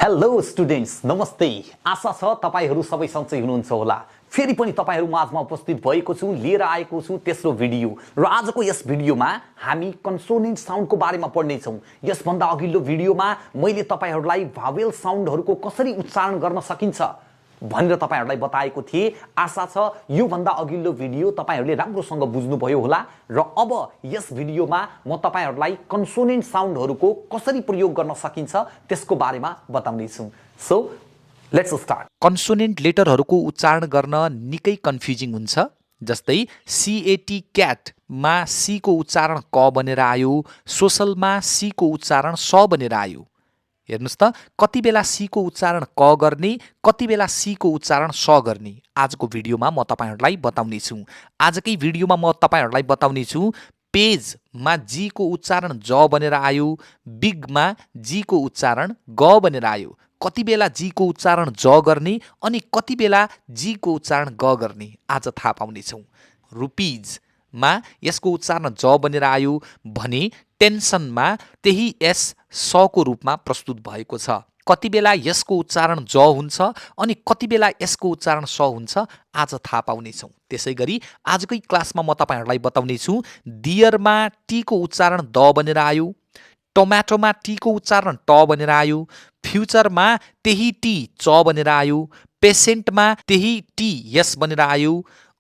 Hello students, नमस्ते। आशा छ तपाईहरू सबै सन्चै हुनुहुन्छ होला। फेरि पनि तपाईहरू माझमा उपस्थित भएको छु, लिएर आएको छु तेस्रो भिडियो। र आजको यस भिडियोमा हामी कन्सोनेन्ट साउन्डको बारेमा पढ्ने छौं। यसभन्दा अघिल्लो भिडियोमा मैले तपाईहरूलाई भावेल साउन्डहरूको कसरी उच्चारण गर्न सकिन्छ भनेर तपाईहरूलाई बताएको थिए। आशा छ यो भन्दा अघिल्लो भिडियो तपाईहरूले राम्रोसँग बुझ्नुभयो होला र अब यस भिडियोमा म तपाईहरूलाई कन्सोनेन्ट साउन्डहरूको कसरी प्रयोग गर्न सकिन्छ त्यसको बारेमा बताउने छु। So let's start. कन्सोनेन्ट लेटरहरूको उच्चारण गर्न निकै कन्फ्युजिङ हुन्छ। जस्तै सीएटी क्याट मा सी को उच्चारण क बनेर आयो, सोशलमा सी को उच्चारण स बनेर आयो। हेर्नुस् त, कति बेला सी को उच्चारण क गर्ने, कति बेला सी को उच्चारण स गर्ने। आजको भिडियोमा म तपाईहरुलाई बताउने छु। आजकै भिडियोमा म तपाईहरुलाई बताउने छु पेजमा जी को उच्चारण ज बनेर आयो, बिगमा जी को उच्चारण ग बनेर आयो। कति बेला जी को उच्चारण ज गर्ने अनि कति बेला जी को उच्चारण ग गर्ने आज थाहा पाउने छौं। रुपीजमा यसको उच्चारण ज बनेर आयो भने टेन्सनमा त्यही एस स को रूपमा प्रस्तुत भएको छ। कति बेला यसको उच्चारण ज हुन्छ अनि कति बेला यसको उच्चारण स हुन्छ आज थाहा पाउने छौं। त्यसैगरी आजकै क्लासमा म तपाईहरुलाई बताउने छु डियरमा टी को उच्चारण द बनेर आयो, टोमेटोमा टी को उच्चारण ट बनेर आयो, फ्युचरमा त्यही टी च बनेर आयो, पेसेन्टमा त्यही टी यस बनेर आयो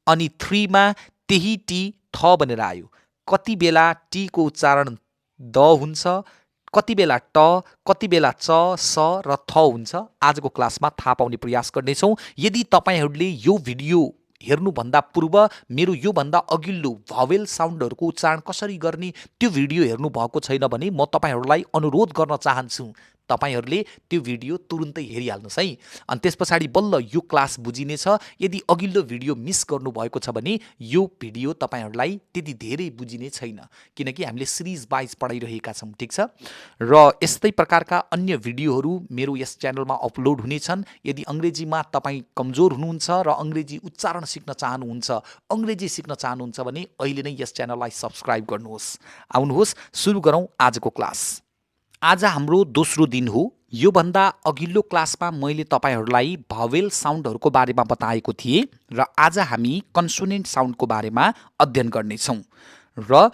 अनि थ्रीमा त्यही टी थ बनेर आयो। कति बेला टी को उच्चारण द हुन्छ, कति बेला ट, कति बेला च, स र थ हुन्छ। आजको क्लासमा थाहा पाउने प्रयास गर्नेछौँ। यदि तपाईहरूले यो भिडियो हेर्नुभन्दा पूर्व मेरो यो भन्दा अघिल्लो भावेल साउन्डहरूको उच्चारण कसरी गर्ने त्यो भिडियो हेर्नु भएको छैन भने म तपाईहरूलाई अनुरोध गर्न चाहन्छु तपाईहरूले त्यो भिडियो तुरुन्तै हेरिहाल्नुस् है। अनि त्यसपछाडि बल्ल यो क्लास बुझिनेछ। यदि अघिल्लो भिडियो मिस गर्नुभएको छ भने यो भिडियो तपाईहरूलाई त्यति धेरै बुझिने छैन, किनकि हामीले सिरिज वाइज पढाइरहेका छौं, ठीक छ। र यस्तै प्रकारका अन्य भिडियोहरू मेरो यस च्यानलमा अपलोड हुनेछन्। यदि अंग्रेजीमा तपाईँ कमजोर हुनुहुन्छ र अंग्रेजी उच्चारण सिक्न चाहनुहुन्छ, अंग्रेजी सिक्न चाहनुहुन्छ भने अहिले नै यस च्यानललाई सब्स्क्राइब गर्नुहोस्। आउनुहोस् सुरु गरौँ आजको क्लास। आज हाम्रो दोस्रो दिन हो। यो भन्दा अघिल्लो क्लासमा मैले तपाईहरुलाई भावेल साउन्डहरूको बारेमा बताएको थिएँ र आज हामी कन्सोनेन्ट साउन्डको बारेमा अध्ययन गर्ने छौं। र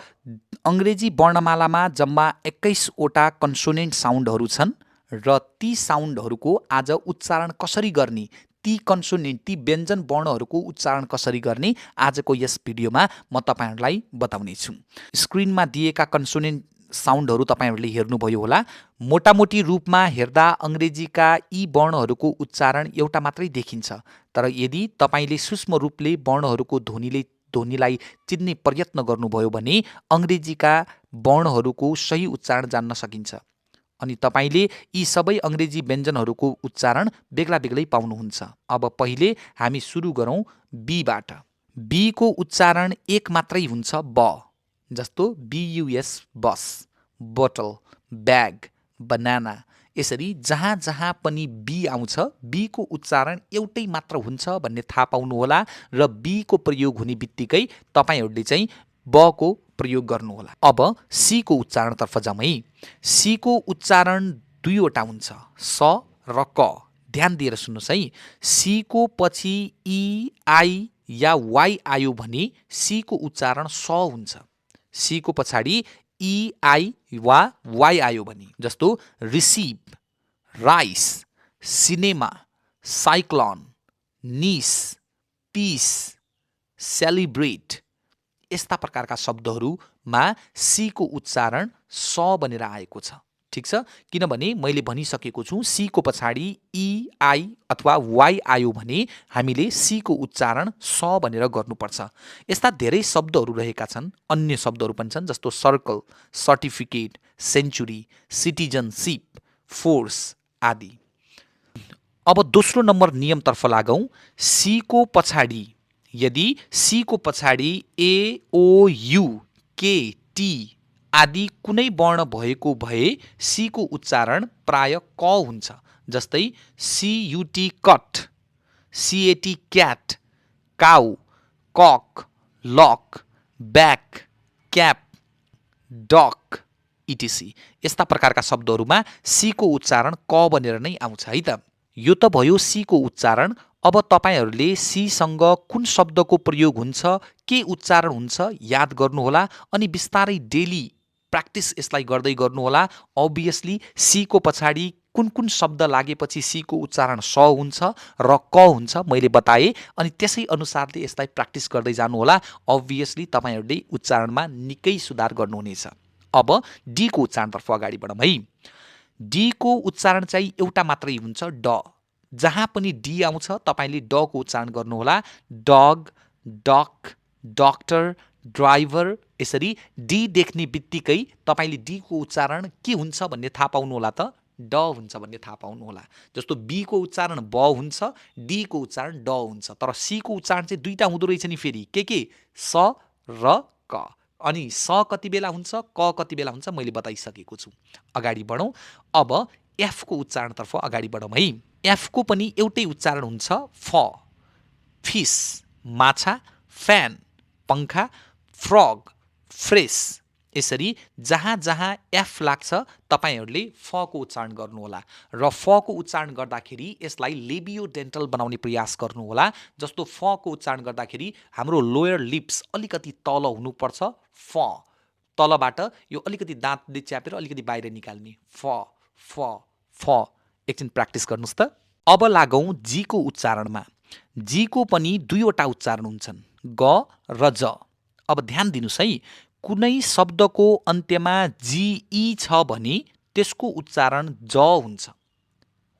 अंग्रेजी वर्णमालामा जम्मा 21 वटा कन्सोनेन्ट साउन्डहरू छन् र ती साउन्डहरूको आज उच्चारण कसरी गर्ने, ती कन्सोनेन्ट, ती व्यञ्जन वर्णहरूको उच्चारण कसरी गर्ने आजको यस भिडियोमा म तपाईहरुलाई बताउने छु। स्क्रिनमा दिएका कन्सोनेन्ट साउन्डहरू तपाईहरुले हेर्नुभयो होला। मोटामोटी रूपमा हेर्दा अंग्रेजीका यी वर्णहरूको उच्चारण एउटा मात्रै देखिन्छ, तर यदि तपाईले सूक्ष्म रूपले वर्णहरूको ध्वनिलाई चिन्ने प्रयत्न गर्नुभयो भने अंग्रेजीका वर्णहरूको सही उच्चारण जान्न सकिन्छ अनि तपाईले यी सबै अंग्रेजी व्यञ्जनहरूको उच्चारण बेग्ला बेग्लै पाउनुहुन्छ। अब पहिले हामी सुरु गरौँ बीबाट। बी को उच्चारण एक मात्रै हुन्छ, ब, जस्तो BUS बस, बोतल, ब्याग, बनाना। यसरी जहाँ जहाँ पनि बी आउँछ बी को उच्चारण एउटै मात्र हुन्छ भन्ने थाहा पाउनु होला र बी को प्रयोग हुने बित्तिकै तपाईहरुले चाहिँ ब को प्रयोग गर्नु होला। अब सी को उच्चारण तर्फ जाउँ है। सी को उच्चारण दुईवटा हुन्छ, स र क। ध्यान दिएर सुन्नुस् है। सी को पछि ई, आई या वाई आयो भने सी को उच्चारण स हुन्छ। सी को पछाडि ई, आई वा वाई आयो भने, जस्तो receive, rice, cinema, cyclone, nice, piece, celebrate, यस्ता प्रकारका शब्दहरूमा सी को उच्चारण स बनेर आएको छ, ठीक छ। किनभने मैले भनिसकेको छु सी को पछाडि ई, आई अथवा वाई आयो भने हामीले सी को उच्चारण स भनेर गर्नुपर्छ। यस्ता धेरै शब्दहरू रहेका छन्, अन्य शब्दहरू पनि छन्, जस्तो circle, certificate, century, citizenship, force आदि। अब दोस्रो नम्बर नियमतर्फ लागौं। सी को पछाडि यदि सी को पछाडि ए, ओ, यु, के, टी आदि कुनै वर्ण भएको भए सी को उच्चारण प्राय क हुन्छ। जस्तै CUT cut, CAT cat, cow, cock, luck, back, cap, duck etc. यस्ता प्रकारका शब्दहरूमा सी को उच्चारण क बनेर नै आउँछ है त। यो त भयो सी को उच्चारण। अब तपाईहरूले सी सँग कुन शब्दको प्रयोग हुन्छ, के उच्चारण हुन्छ याद गर्नुहोला अनि बिस्तारै डेली प्र्याक्टिस यसलाई गर्दै गर्नुहोला। अभियसली सी को पछाडि कुन कुन शब्द लागेपछि सी को उच्चारण स हुन्छ र क हुन्छ मैले बताएँ, अनि त्यसै अनुसारले यसलाई प्र्याक्टिस गर्दै जानुहोला। अभियसली तपाईहरूले उच्चारणमा निकै सुधार गर्नुहुनेछ। अब डी को उच्चारणतर्फ अगाडि बढौँ है। डी को उच्चारण चाहिँ एउटा मात्रै हुन्छ, ड। जहाँ पनि डी आउँछ तपाईले ड को उच्चारण गर्नुहोला। डग, डक, डक्टर, ड्राइभर, यसरी डी देख्ने बित्तिकै तपाईले डी को उच्चारण के हुन्छ भन्ने थाहा पाउनुहोला त, ड हुन्छ भन्ने थाहा पाउनुहोला। जस्तो बी को उच्चारण ब हुन्छ, डी को उच्चारण ड हुन्छ। तर सी को उच्चारण चाहिँ दुईटा हुँदो रहेछ नि फेरि, के स र क। अनि स कति बेला हुन्छ, क कति बेला हुन्छ मैले बताइसकेको छु। अगाडि बढौँ। अब एफ को उच्चारणतर्फ अगाडि बढौँ है। एफ को पनि एउटै उच्चारण हुन्छ, फ। फिस माछा, फ्यान पंखा, फ्रग फ्रेस। यसरी जहाँ जहाँ एफ लाग्छ तपाईहरूले फ को उच्चारण गर्नुहोला र फ को उच्चारण गर्दाखेरि यसलाई लेबियो डेन्टल बनाउने प्रयास गर्नुहोला। जस्तो फ को उच्चारण गर्दाखेरि हाम्रो लोयर लिप्स अलिकति तल हुनुपर्छ, फ। तलबाट यो अलिकति दाँतले च्यापेर अलिकति बाहिर निकाल्ने, फ फ फ। एकछिन प्र्याक्टिस गर्नुहोस् त। अब लागौँ जी को उच्चारणमा। जी को पनि दुईवटा उच्चारण हुन्छन्, ग र ज। अब ध्यान दिनुस् है, कुनै शब्दको अन्त्यमा जीई छ भने त्यसको उच्चारण ज हुन्छ।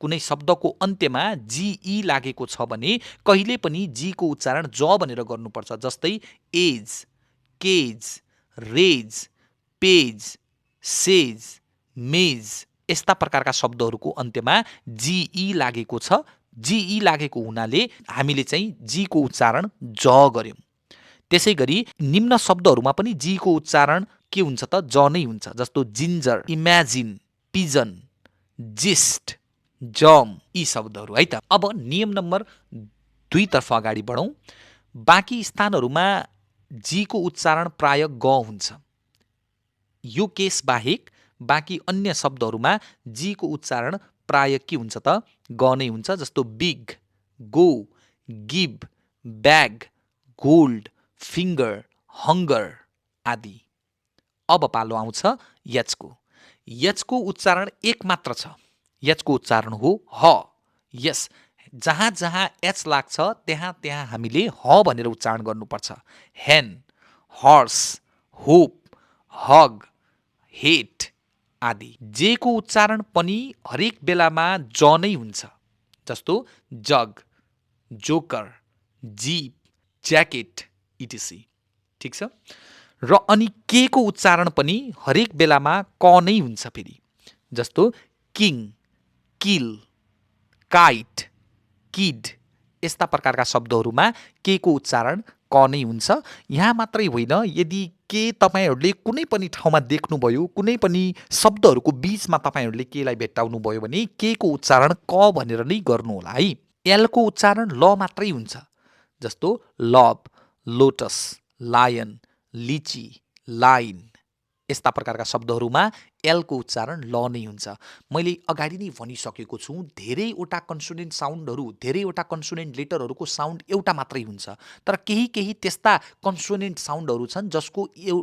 कुनै शब्दको अन्त्यमा जीई लागेको छ भने कहिले पनि जी को उच्चारण ज भनेर गर्नुपर्छ। जस्तै age, cage, rage, page, sage, mage. यस्ता प्रकारका शब्दहरूको अन्त्यमा जीई लागेको छ। जीई लागेको हुनाले हामीले चाहिँ जी को उच्चारण ज गर्यौं। त्यसै गरी निम्न शब्दहरूमा पनि जी को उच्चारण के हुन्छ त, ज नै हुन्छ। जस्तो जिन्जर, इमेजिन, पिजन, जिस्ट, जम, यी शब्दहरू है त। अब नियम नम्बर 2 तर्फ अगाडि बढौँ। बाँकी स्थानहरूमा जी को उच्चारण प्राय ग हुन्छ। यो केस बाहेक बाँकी अन्य शब्दहरूमा जी को उच्चारण प्राय के हुन्छ त, ग नै हुन्छ। जस्तो big, go, give, bag, gold, finger, hunger आदि। अब पालो आउँछ यचको। यचको उच्चारण एक मात्र छ। यचको उच्चारण हो ह। यस, जहाँ जहाँ एच लाग्छ त्यहाँ त्यहाँ हामीले ह भनेर उच्चारण गर्नुपर्छ। हेन, हर्स, होप, हग, हेट आदि। जे को उच्चारण पनि हरेक बेलामा ज नै हुन्छ। जस्तो जग, जोकर, जीप, ज्याकेट इटिसी। ठिक छ। र अनि के को उच्चारण पनि हरेक बेलामा क नै हुन्छ फेरि। जस्तो किङ, किल, काइट, किड। यस्ता प्रकारका शब्दहरूमा के को उच्चारण क नै हुन्छ। यहाँ मात्रै होइन, यदि के तपाईहरूले कुनै पनि ठाउँमा देख्नुभयो, कुनै पनि शब्दहरूको बीचमा तपाईहरूले केलाई भेट्टाउनु भयो भने के को उच्चारण क भनेर नै गर्नुहोला है। एल को उच्चारण ल मात्रै हुन्छ। जस्तो लभ, लोटस, लायन, लिची, लाइन। यस्ता प्रकारका शब्दहरूमा एल को उच्चारण ल नै हुन्छ। मैले अगाडि नै भनिसकेको छु, धेरैवटा कन्सोनेन्ट साउन्डहरू, धेरैवटा कन्सोनेन्ट लेटरहरूको साउन्ड एउटा मात्रै हुन्छ। तर केही केही त्यस्ता कन्सोनेन्ट साउन्डहरू छन् जसको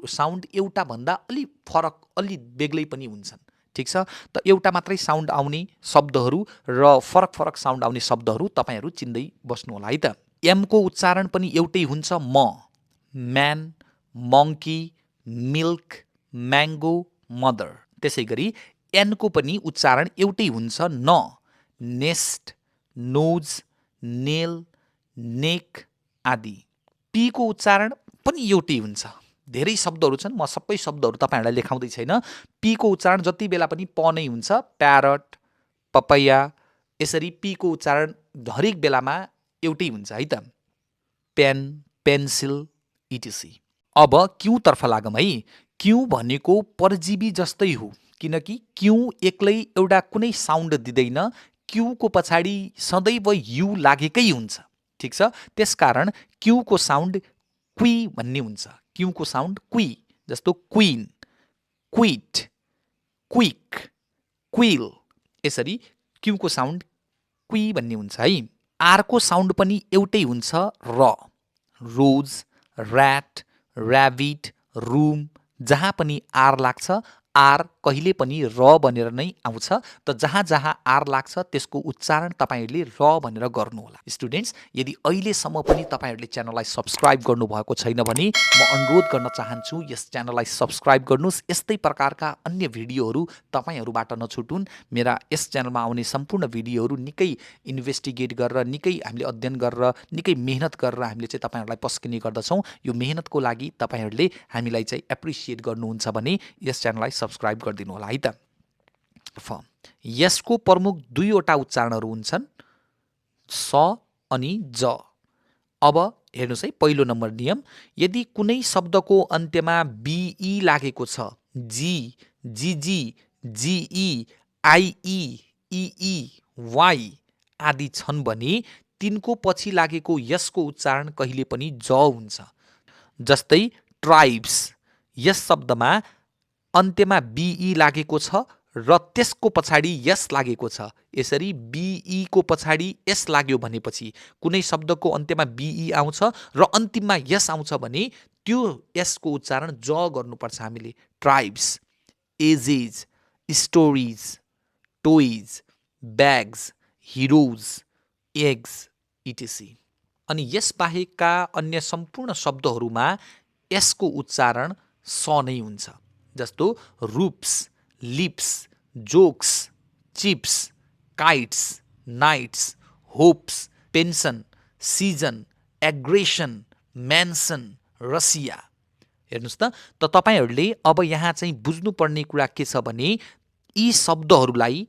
साउन्ड एउटा भन्दा अलि फरक, अलि बेग्लै पनि हुन्छन्। ठिक छ। त एउटा मात्रै साउन्ड आउने शब्दहरू र फरक फरक साउन्ड आउने शब्दहरू तपाईहरू चिन्दै बस्नु होला है त। एम को उच्चारण पनि एउटै हुन्छ, म। Man, monkey, milk, mango, mother. त्यसै गरी एन को पनि उच्चारण एउटै हुन्छ, न। नेस्ट, नोज, नेल, नेक आदि। पी को उच्चारण पनि एउटै हुन्छ। धेरै शब्दहरू छन्, म सबै शब्दहरू तपाईहरूलाई लेखाउँदै छैन। पी को उच्चारण जति बेला पनि प नै हुन्छ। प्यारट, पपैया। यसरी पी को उच्चारण हरेक बेलामा एउटै हुन्छ है त। Pain, pencil इटिसी। अब क्यू तर्फ लागौँ है। क्यू भनेको परजीवी जस्तै हो, किनकि क्यू एक्लै एउटा कुनै साउन्ड दिँदैन। क्यू को पछाडि सदैव यु लागेकै हुन्छ। ठिक छ। त्यसकारण क्यू को साउन्ड क्वी भन्ने हुन्छ। क्यू को साउन्ड क्वी। जस्तो क्वीन, क्विट, क्विक, क्विल, यसरी क्युको साउन्ड क्वी भन्ने हुन्छ है। आरको साउन्ड पनि एउटै हुन्छ र। रोज, ऱ्याट, ऱ्याबिट, रुम, जहाँ पनि आर लाग्छ आर कहिले पनि र भनेर नै आउँछ। त जहाँ जहाँ आर लाग्छ त्यसको उच्चारण तपाईहरूले र भनेर गर्नुहोला। स्टुडेन्ट्स, यदि अहिलेसम्म पनि तपाईहरूले च्यानललाई सब्सक्राइब गर्नुभएको छैन भने म अनुरोध गर्न चाहन्छु यस च्यानललाई सब्सक्राइब गर्नुहोस्। यस्तै प्रकारका अन्य भिडियोहरू तपाईँहरूबाट नछुटुन्। मेरा यस च्यानलमा आउने सम्पूर्ण भिडियोहरू निकै इन्भेस्टिगेट गरेर, निकै हामीले अध्ययन गरेर, निकै मेहनत गरेर हामीले चाहिँ तपाईँहरूलाई पस्किने गर्दछौँ। यो मेहनतको लागि तपाईँहरूले हामीलाई चाहिँ एप्रिसिएट गर्नुहुन्छ भने यस च्यानललाई सब्सक्राइब गरिदिनु होला है त। यसको प्रमुख दुईवटा उच्चारणहरू हुन्छन्, स अनि ज। अब हेर्नुहोस् है, पहिलो नम्बर नियम, यदि कुनै शब्दको अन्त्यमा बिई लागेको छ, जी, जिजी, जिई, आइई, इई, वाइ आदि छन् भने तिनको पछि लागेको यसको उच्चारण कहिले पनि ज हुन्छ। जस्तै ट्राइब्स, यस शब्दमा अन्त्यमा बिई लागेको छ र त्यसको पछाडि यस लागेको छ। यसरी बिई को पछाडि यस लाग्यो भनेपछि कुनै शब्दको अन्त्यमा बिई आउँछ र अन्तिममा यस आउँछ भने त्यो यसको उच्चारण ज गर्नुपर्छ हामीले। Tribes, ages, stories, toys, bags, heroes, eggs, etc. अनि यस बाहेकका अन्य सम्पूर्ण शब्दहरूमा यसको उच्चारण स नै हुन्छ। जस्तो ropes, lips, jokes, chips, kites, nights, hopes, pension, season, aggression, mansion, Russia. हेर्नुहोस् त तपाईँहरूले अब यहाँ चाहिँ बुझ्नुपर्ने कुरा के छ भने यी शब्दहरूलाई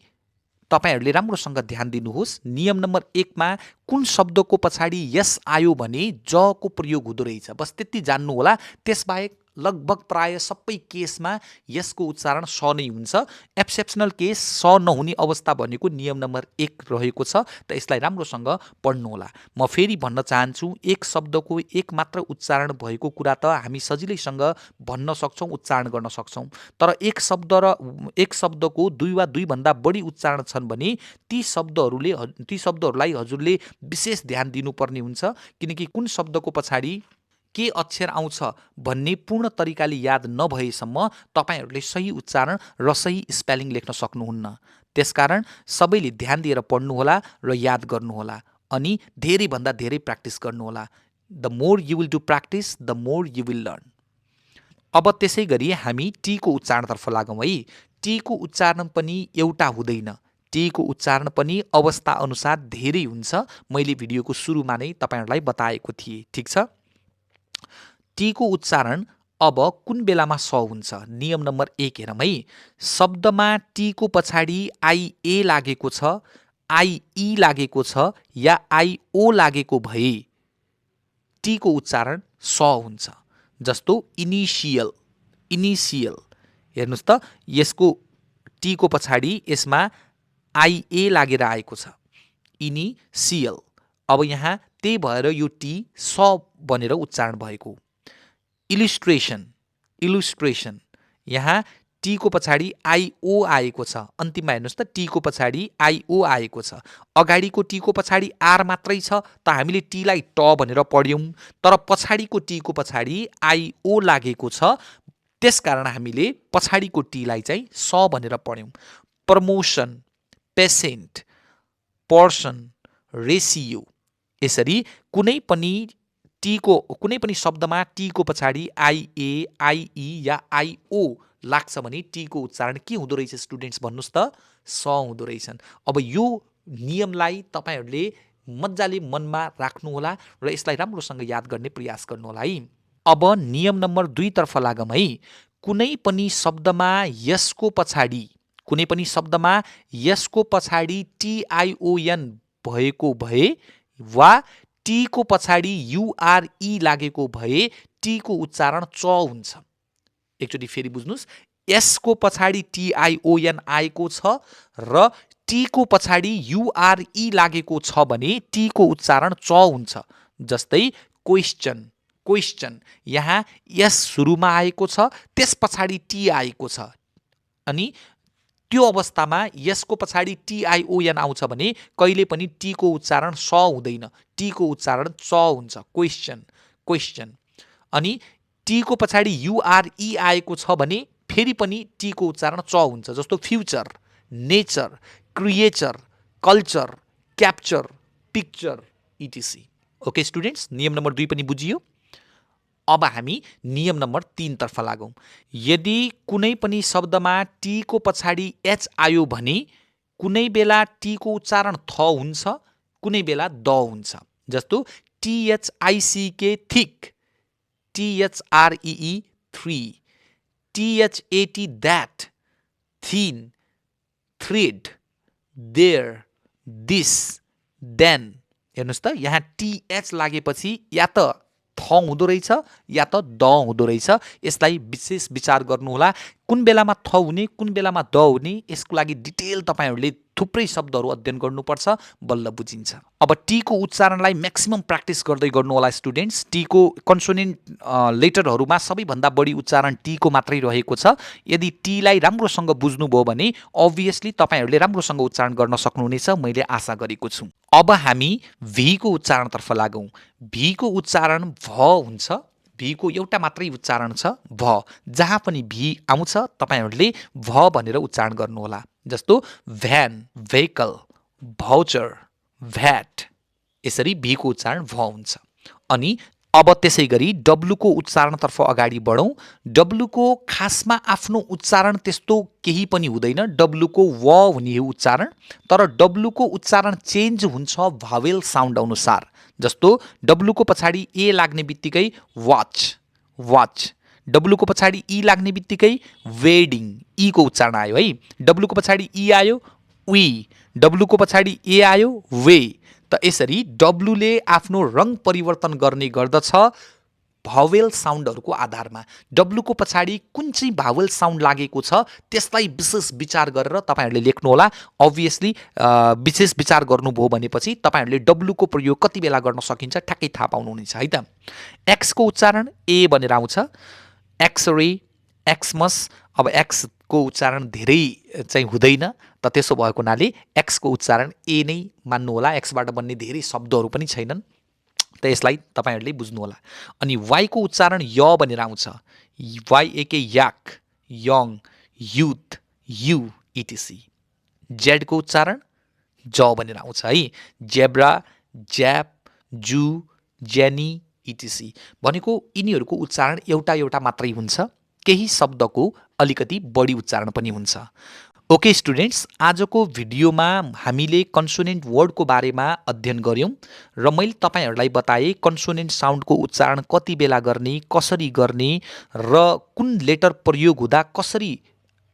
तपाईहरूले राम्रोसँग ध्यान दिनुहोस्। नियम नम्बर 1 मा कुन शब्दको पछाडि यस आयो भने ज को प्रयोग हुँदो रहेछ, बस त्यति जान्नु होला। त्यसबाहेक लगभग प्राय सबै केसमा यसको उच्चारण स नै हुन्छ। एक्सेप्सनल केस स नहुने अवस्था भनेको नियम नम्बर 1 रहेको छ। त यसलाई राम्रोसँग पढ्नुहोला। म फेरि भन्न चाहन्छु, एक शब्दको एक मात्र उच्चारण भएको कुरा त हामी सजिलैसँग भन्न सक्छौँ, उच्चारण गर्न सक्छौँ। तर एक शब्दको दुई वा दुईभन्दा बढी उच्चारण छन् भने ती शब्दहरूलाई हजुरले विशेष ध्यान दिनुपर्ने हुन्छ। किनकि कुन शब्दको पछाडि के अक्षर आउँछ भन्ने पूर्ण तरिकाले याद नभएसम्म तपाईहरूले सही उच्चारण र सही स्पेलिङ लेख्न सक्नुहुन्न। त्यसकारण सबैले ध्यान दिएर पढ्नुहोला र याद गर्नुहोला अनि धेरैभन्दा धेरै प्र्याक्टिस गर्नुहोला। The more you will do practice the more you will learn. अब त्यसै गरी हामी टी को उच्चारणतर्फ लागौँ है। टी को उच्चारण पनि एउटा हुँदैन। टी को उच्चारण पनि अवस्था अनुसार धेरै हुन्छ। मैले भिडियोको सुरुमा नै तपाईहरूलाई बताएको थिएँ, ठिक छ। टी को उच्चारण अब कुन बेलामा स हुन्छ? नियम नम्बर 1 हेरौँ है। शब्दमा टी को पछाडि आइए लागेको छ, आइई लागेको छ या आइओ लागेको भए टी को उच्चारण स हुन्छ। जस्तो इनिसियल, इनिसियल। हेर्नुहोस् त, यसको टी को पछाडि यसमा आइए लागेर आएको छ, इनिसियल। अब यहाँ त्यही भएर यो टी स बनेर उच्चारण भएको। Illustration, illustration. यहाँ टी को पछाडि आइओ आएको छ। अन्तिममा हेर्नुहोस् त, टी को पछाडि आइओ आएको छ। अगाडिको टी को पछाडि आर मात्रै छ त हामीले टीलाई ट भनेर पढ्यौँ। तर पछाडिको टी को पछाडि आइओ लागेको छ, त्यसकारण हामीले पछाडिको टीलाई चाहिँ स भनेर पढ्यौँ। Promotion, patient, person, ratio. यसरी कुनै पनि शब्दमा टी को पछाडि आइए, आइई या आइओ लाग्छ भने टी को उच्चारण के हुँदो रहेछ स्टुडेन्ट्स भन्नुहोस् त? स हुँदो रहेछन्। अब यो नियमलाई तपाईहरूले मजाले मनमा राख्नुहोला र यसलाई राम्रोसँग याद गर्ने प्रयास गर्नुहोला है। अब नियम नम्बर 2 तर्फ लागौँ है। कुनै पनि शब्दमा यसको पछाडि टिआइओएन भएको भए वा टी को पछाडि युआरई लागेको भए टी को उच्चारण च हुन्छ। एकचोटि फेरि बुझ्नुहोस्, यसको पछाडि टिआइओएन आएको छ र टी को पछाडि युआरई लागेको छ भने टी को उच्चारण च हुन्छ। जस्तै क्वेश्चन, क्वेश्चन। यहाँ यस सुरुमा आएको छ, त्यस पछाडि टी आएको छ अनि त्यो अवस्थामा यसको पछाडि TION आउँछ भने कहिले पनि टी को उच्चारण स हुँदैन, टी को उच्चारण च हुन्छ। क्वेशन। अनि टी को पछाडि URE आएको छ भने फेरि पनि टी को उच्चारण च हुन्छ। जस्तो future, nature, creature, culture, capture, picture etc. Okay students, नियम नम्बर 2 पनि बुझियो। अब हामी नियम नम्बर 3 तर्फ लागौं। यदि कुनै पनि शब्दमा टी को पछाडि एच आयो भने कुनै बेला टी को उच्चारण थ हुन्छ, कुनै बेला द हुन्छ। जस्तो THICK thick, THREE 3, THAT that, thin, thread, there, this, then। हेर्नुस् त, यहाँ TH लागेपछि या त थ हुँदो रहेछ या त द हुँदो रहेछ। यसलाई विशेष विचार गर्नुहोला, कुन बेलामा थ हुने कुन बेलामा द हुने। यसको लागि डिटेल तपाईहरुले थुप्रै शब्दहरू अध्ययन गर्नुपर्छ, बल्ल बुझिन्छ। अब टी को उच्चारणलाई म्याक्सिमम प्र्याक्टिस गर्दै गर्नु होला स्टुडेन्ट्स। टी को कन्सोनेन्ट लेटरहरूमा सबैभन्दा बढी उच्चारण टी को मात्रै रहेको छ। यदि टी लाई राम्रोसँग बुझ्नुभयो भने अभियसली तपाईहरुले राम्रोसँग उच्चारण गर्न सक्नुहुनेछ, मैले आशा गरेको छु। अब हामी भी को उच्चारणतर्फ लागौं। भी को उच्चारण भ हुन्छ। भी को एउटा मात्रै उच्चारण छ, भ। जहाँ पनि भी आउँछ तपाईहरुले भ भनेर उच्चारण गर्नुहोला। जस्तो भ्यान, भेहिकल, भाउचर, भ्याट। यसरी भी को उच्चारण भ हुन्छ। अनि अब त्यसै गरी डब्लु को उच्चारणतर्फ अगाडि बढौं। डब्लु को खासमा आफ्नो उच्चारण त्यस्तो केही पनि हुँदैन। डब्लु को व हुने हो उच्चारण, तर डब्लु को उच्चारण चेन्ज हुन्छ भावेल साउन्ड अनुसार। जस्तो डब्लु को पछाडि ए लाग्ने बित्तिकै वाच, वाच। डब्लु को पछाडि ई लाग्ने बित्तिकै वेडिङ, ई को उच्चारण आयो है। डब्लु को पछाडि ई आयो वी, डब्लु को पछाडि ए आयो वे। त यसरी डब्लुले आफ्नो रङ परिवर्तन गर्ने गर्दछ भावेल साउन्डहरूको आधारमा। डब्लु को पछाडि कुन चाहिँ भावेल साउन्ड लागेको छ त्यसलाई विशेष विचार गरेर तपाईहरुले लेख्नुहोला। अभियसली विशेष विचार गर्नुभयो भनेपछि तपाईहरुले डब्लु को प्रयोग कति बेला गर्न सकिन्छ ठ्याक्कै थाहा पाउनुहुनेछ है त। एक्स को उच्चारण ए भनेर आउँछ। X-ray, Xmas. अब एक्स को उच्चारण धेरै चाहिँ हुँदैन, त त्यसो भएको हुनाले एक्स को उच्चारण ए नै मान्नुहोला। एक्सबाट बन्ने धेरै शब्दहरू पनि छैनन्, त यसलाई तपाईहरुले बुझ्नुहोला। अनि वाई को उच्चारण य भनेर आउँछ। वाई एके yak, young, youth, you etc. Z को उच्चारण ज भनेर आउँछ है। Zebra, zap, zoo, zany etc. भनेको यिनीहरूको उच्चारण एउटा एउटा मात्रै हुन्छ, केही शब्दको अलिकति बढी उच्चारण पनि हुन्छ। ओके स्टुडेन्ट्स, आजको भिडियोमा हामीले कन्सोनेन्ट वर्डको बारेमा अध्ययन गर्यौं र मैले तपाईहरुलाई बताएँ कन्सोनेन्ट साउन्डको उच्चारण कति बेला गर्ने, कसरी गर्ने र कुन लेटर प्रयोग हुँदा कसरी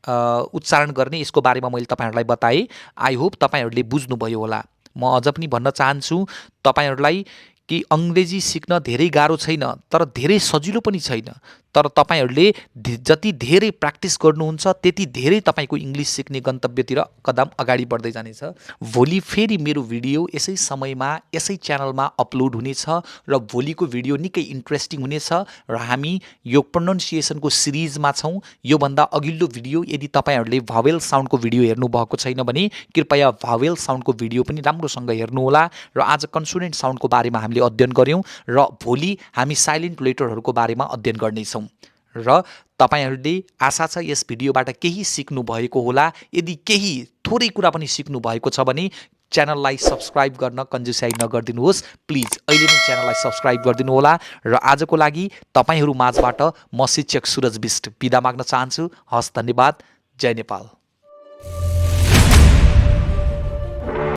उच्चारण गर्ने, यसको बारेमा मैले तपाईहरुलाई बताएँ। आई होप तपाईहरुले बुझ्नुभयो होला। म अझ पनि भन्न चाहन्छु तपाईहरुलाई कि अंग्रेजी सिक्न धेरै गाह्रो छैन, तर धेरै सजिलो पनि छैन। तर तपाईहरुले जति धेरै प्र्याक्टिस गर्नुहुन्छ त्यति धेरै तपाईको इंग्लिश सिक्ने गन्तव्यतिर कदम अगाडि बढ्दै जानेछ। भोलि फेरि मेरो भिडियो यसै समयमा यसै च्यानलमा अपलोड हुनेछ र भोलिको भिडियो निकै इन्ट्रेस्टिङ हुनेछ र हामी यो प्रोनाउन्सिएसनको सिरिजमा छौं। यो भन्दा अघिल्लो भिडियो यदि तपाईहरुले भावेल साउन्डको भिडियो हेर्नु भएको छैन भने कृपया भावेल साउन्डको भिडियो पनि राम्रोसँग हेर्नुहोला। र आज कन्सोनेन्ट साउन्डको बारेमा हामीले अध्ययन गर्यौं र भोलि हामी साइलेन्ट लेटरहरूको बारेमा अध्ययन गर्नेछौं। र तपाईहरुले आशा छ यस भिडियोबाट केही सिक्नु भएको होला। यदि केही थोरै कुरा पनि सिक्नु भएको छ भने च्यानललाई सब्स्क्राइब गर्न कन्जुसाइ नगर्दिनुहोस्। प्लिज अहिले नै च्यानललाई सब्स्क्राइब गरिदिनु होला। र आजको लागि तपाईहरु माझबाट म शिक्षक सुरज बिस्ट बिदा माग्न चाहन्छु। हस्, धन्यवाद। जय नेपाल।